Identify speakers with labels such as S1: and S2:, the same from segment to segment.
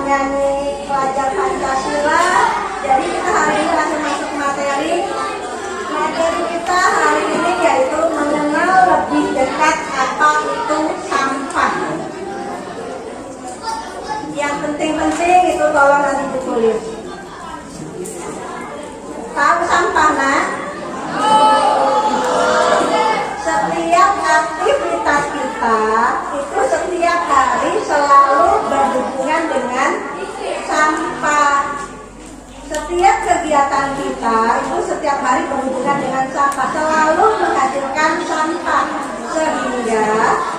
S1: nyanyi pelajar Pancasila. Jadi kita hari ini langsung masuk materi. Materi kita hari ini yaitu mengenal lebih dekat apa itu sampah. Yang penting-penting itu tolong nanti ditulis. Tahu sampah, nak? Setiap aktivitas kita itu setiap hari selalu berhubungan dengan sampah. Setiap kegiatan kita itu setiap hari berhubungan dengan sampah, selalu menghasilkan sampah, sehingga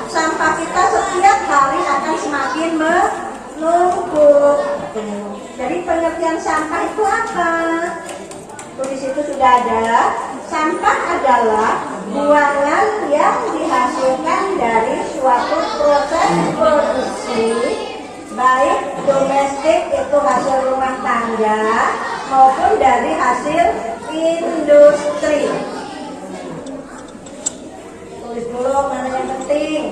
S1: sampah kita setiap hari akan semakin menumpuk. Jadi pengertian sampah itu apa? Di situ sudah ada. Sampah adalah buangan yang dihasilkan dari suatu proses produksi, baik domestik itu hasil rumah tangga maupun dari hasil industri. Tulis dulu mana yang penting.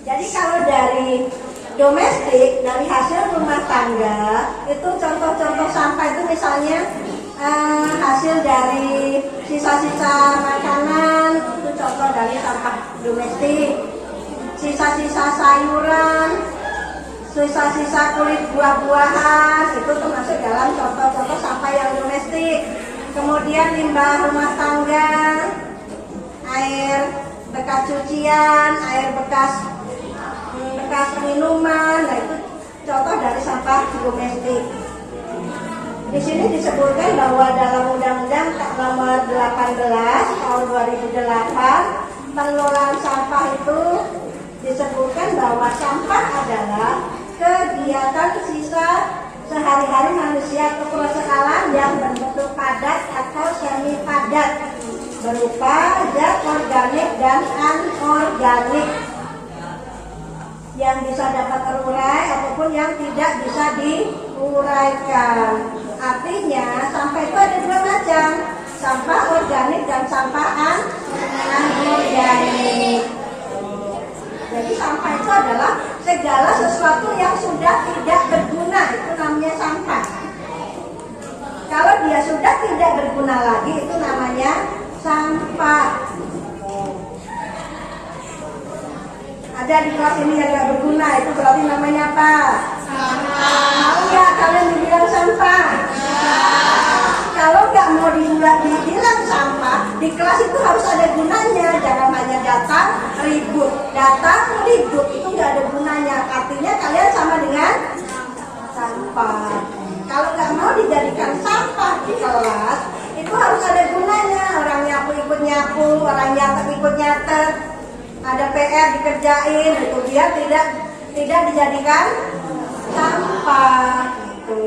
S1: Jadi kalau dari domestik, dari hasil rumah tangga, itu contoh-contoh sampah itu misalnya hasil dari sisa-sisa makanan, itu contoh dari sampah domestik. Sisa-sisa sayuran, sisa-sisa kulit buah-buahan, itu termasuk dalam contoh-contoh sampah yang domestik. Kemudian limbah rumah tangga, air bekas cucian, air bekas minuman, nah itu contoh dari sampah domestik. Di sini disebutkan bahwa dalam Undang-Undang Nomor 18 Tahun 2008 pengelolaan sampah itu disebutkan bahwa sampah adalah kegiatan sisa sehari-hari manusia atau proses alam yang berbentuk padat atau semi padat berupa zat organik dan anorganik yang bisa dapat terurai ataupun yang tidak bisa diuraikan. Artinya sampah itu ada dua macam, sampah organik dan sampah anorganik. Jadi sampah itu adalah segala sesuatu yang sudah tidak berguna, itu namanya sampah. Kalau dia sudah tidak berguna lagi, itu namanya sampah. Ada di kelas ini yang nggak berguna, itu berarti namanya apa? Sampah. Mau nggak kalian dibilang sampah? Kalau nggak mau dibilang sampah, di kelas itu harus ada gunanya. Jangan hanya datang ribut, itu nggak ada gunanya. Artinya kalian sama dengan sampah. Kalau nggak mau dijadikan sampah di kelas, itu harus ada gunanya. Orang nyapu ikut nyapu, orang nyatet ikut nyatet. Ada PR dikerjain, itu dia tidak dijadikan sampah. Gitu.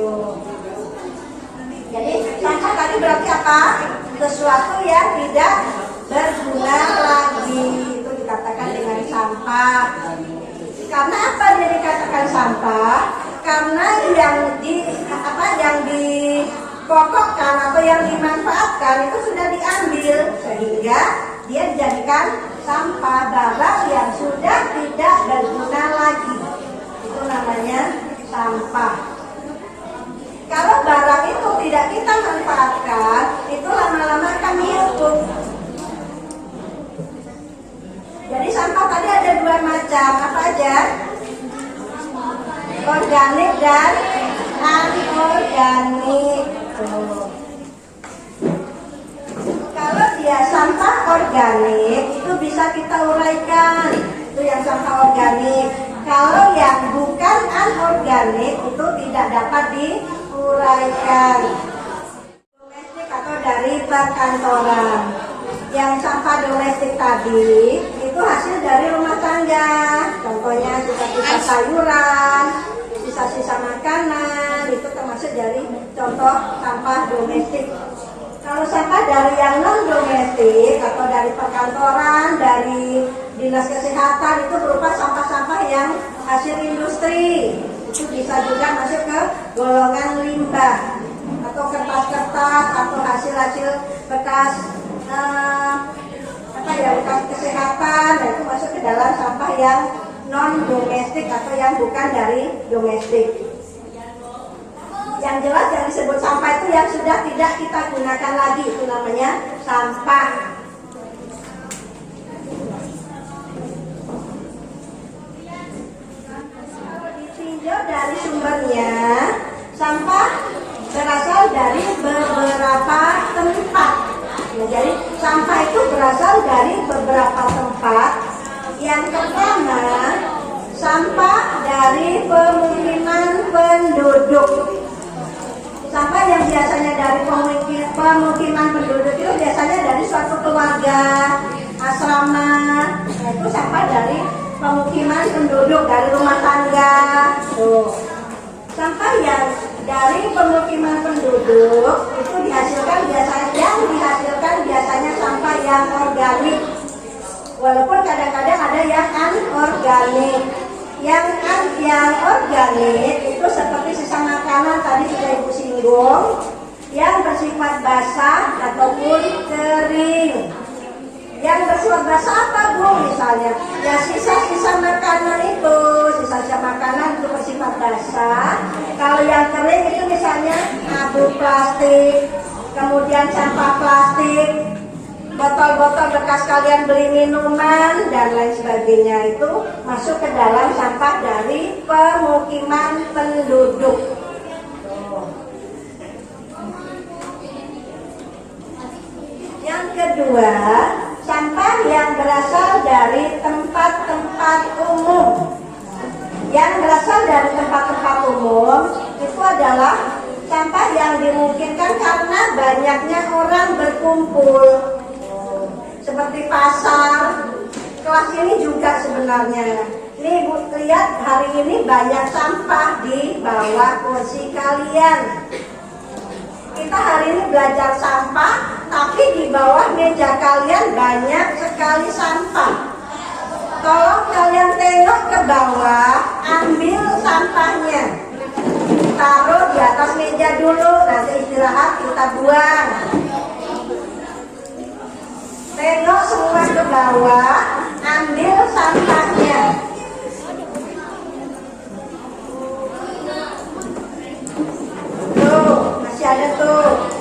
S1: Jadi sampah tadi berarti apa? Sesuatu yang tidak berguna lagi, itu dikatakan dengan sampah. Karena apa dia dikatakan sampah? Karena yang dipokokkan atau yang dimanfaatkan itu sudah diambil, sehingga dia dijadikan sampah. Barang yang sudah tidak berguna lagi, itu namanya sampah. Kalau barang itu tidak kita manfaatkan, itu lama-lama akan menumpuk. Jadi sampah tadi ada dua macam, apa aja? Organik dan anorganik. Kalau dia sampah organik itu bisa kita uraikan, itu yang sampah organik. Kalau yang bukan anorganik itu tidak dapat diuraikan. Domestik atau dari perkantoran. Yang sampah domestik tadi itu hasil dari rumah tangga. Contohnya sisa-sisa sayuran, sisa-sisa makanan, itu termasuk dari contoh sampah domestik. Kalau sampah dari yang non domestik atau dari perkantoran, dari dinas kesehatan, itu berupa sampah-sampah yang hasil industri. Itu bisa juga masuk ke golongan limbah atau kertas-kertas atau hasil-hasil bekas bekas kesehatan. Nah, itu masuk ke dalam sampah yang non domestik atau yang bukan dari domestik. Yang jelas yang disebut sampah itu yang sudah tidak kita gunakan lagi, itu namanya sampah. Kalau ditinjau dari sumbernya, sampah berasal dari beberapa tempat. Jadi sampah itu berasal dari beberapa tempat. Yang pertama, sampah dari pemukiman penduduk. Sampah yang biasanya dari pemukiman penduduk itu biasanya dari suatu keluarga, asrama. Nah, itu sampah dari pemukiman penduduk, dari rumah tangga. Sampah yang dari pemukiman penduduk itu dihasilkan biasanya sampah yang organik. Walaupun kadang-kadang ada yang anorganik. Yang organik itu seperti sisa makanan tadi sudah Ibu singgung, yang bersifat basah ataupun kering. Yang bersifat basah apa Bu? Misalnya, ya sisa-sisa makanan itu, sisa-sisa makanan itu bersifat basah. Kalau yang kering itu misalnya abu plastik, kemudian sampah plastik, botol-botol bekas kalian beli minuman dan lain sebagainya itu masuk ke dalam sampah dari pemukiman penduduk. Yang kedua, sampah yang berasal dari tempat-tempat umum. Yang berasal dari tempat-tempat umum itu adalah sampah yang dimungkinkan karena banyaknya orang berkumpul. Seperti pasar, kelas ini juga sebenarnya. Nih Bu, lihat hari ini banyak sampah di bawah kursi kalian. Kita hari ini belajar sampah, tapi di bawah meja kalian banyak sekali sampah. Tolong kalian tengok ke bawah, ambil sampahnya, taruh di atas meja dulu, nanti istirahat kita buang. Tengok semua ke bawah, ambil sampahnya. Tuh, masih ada tuh.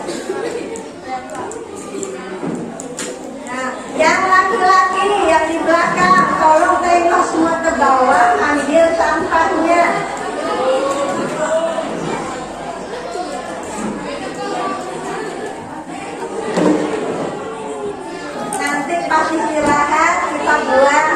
S1: Nah, yang laki-laki yang di belakang, tolong tengok semua ke bawah, ambil sampahnya. Pas istirahat kita buang.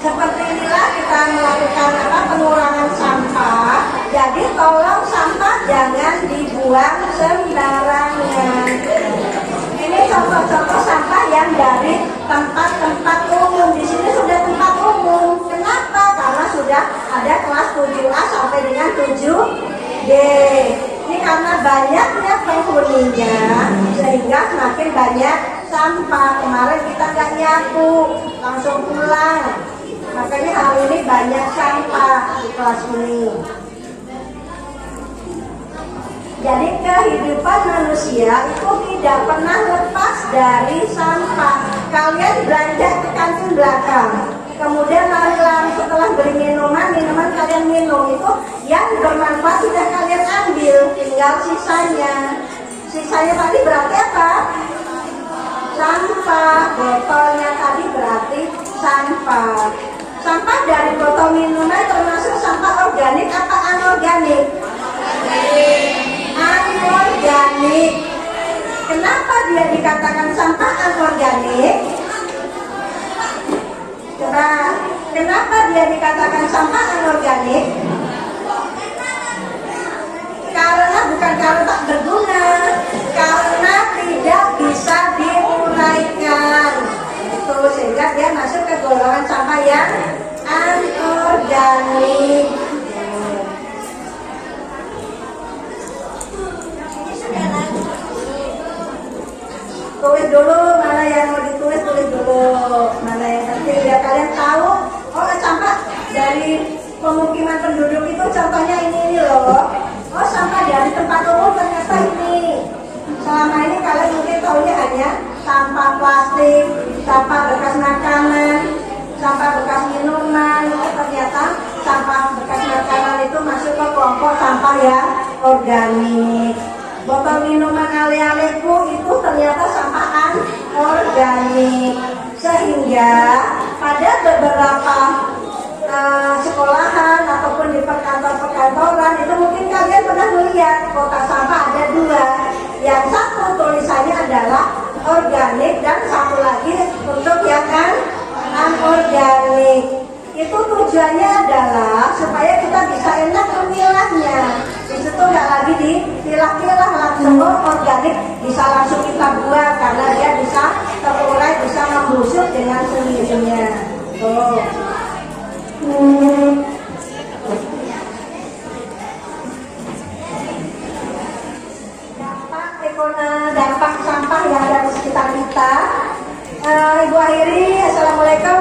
S1: Seperti inilah kita melakukan pengurangan sampah. Jadi tolong sampah jangan dibuang sembarangan. Ini contoh-contoh sampah yang dari tempat-tempat umum. Di sini sudah tempat umum. Kenapa? Karena sudah ada kelas 7A sampai dengan 7D. Ini karena banyaknya penghuninya sehingga semakin banyak sampah. Kemarin kita nggak nyapu, langsung pulang. Makanya hari ini banyak sampah di kelas ini. Jadi kehidupan manusia itu tidak pernah lepas dari sampah. Kalian belanja ke kantin belakang, kemudian lalu setelah beli minuman kalian minum, itu yang bermanfaat sudah kalian ambil, tinggal sisanya. Sisanya tadi berarti apa? Sampah. Botolnya tadi berarti sampah. Sampah dari botol minuman termasuk sampah organik apa anorganik? Anorganik. Kenapa dia dikatakan sampah anorganik? Coba, kenapa dia dikatakan sampah anorganik? Karena bukan karena tak berguna, karena tidak bisa diuraikan. Itu sehingga dia masuk ke golongan sampah yang anorganik. pemukiman penduduk itu contohnya ini loh. Oh, sampah dari tempat umum ternyata ini. Selama ini kalian mungkin tahunya hanya sampah plastik, sampah bekas makanan, sampah bekas minuman. Oh, ternyata sampah bekas makanan itu masuk ke kelompok sampah yang organik. Botol minuman ale-aleku itu ternyata sampah anorganik. Sehingga pada beberapa sekolahan ataupun di perkantoran itu mungkin kalian pernah melihat kotak sampah ada dua. Yang satu tulisannya adalah organik dan satu lagi untuk yang anorganik. Itu tujuannya adalah supaya kita bisa enak memilahnya. Di situ nggak lagi dipilah-pilah, langsung organik bisa langsung kita buat karena dia bisa terurai, bisa membusuk dengan sendirinya. Tuh. Dampak sampah yang ada di sekitar kita. Ibu akhiri, assalamualaikum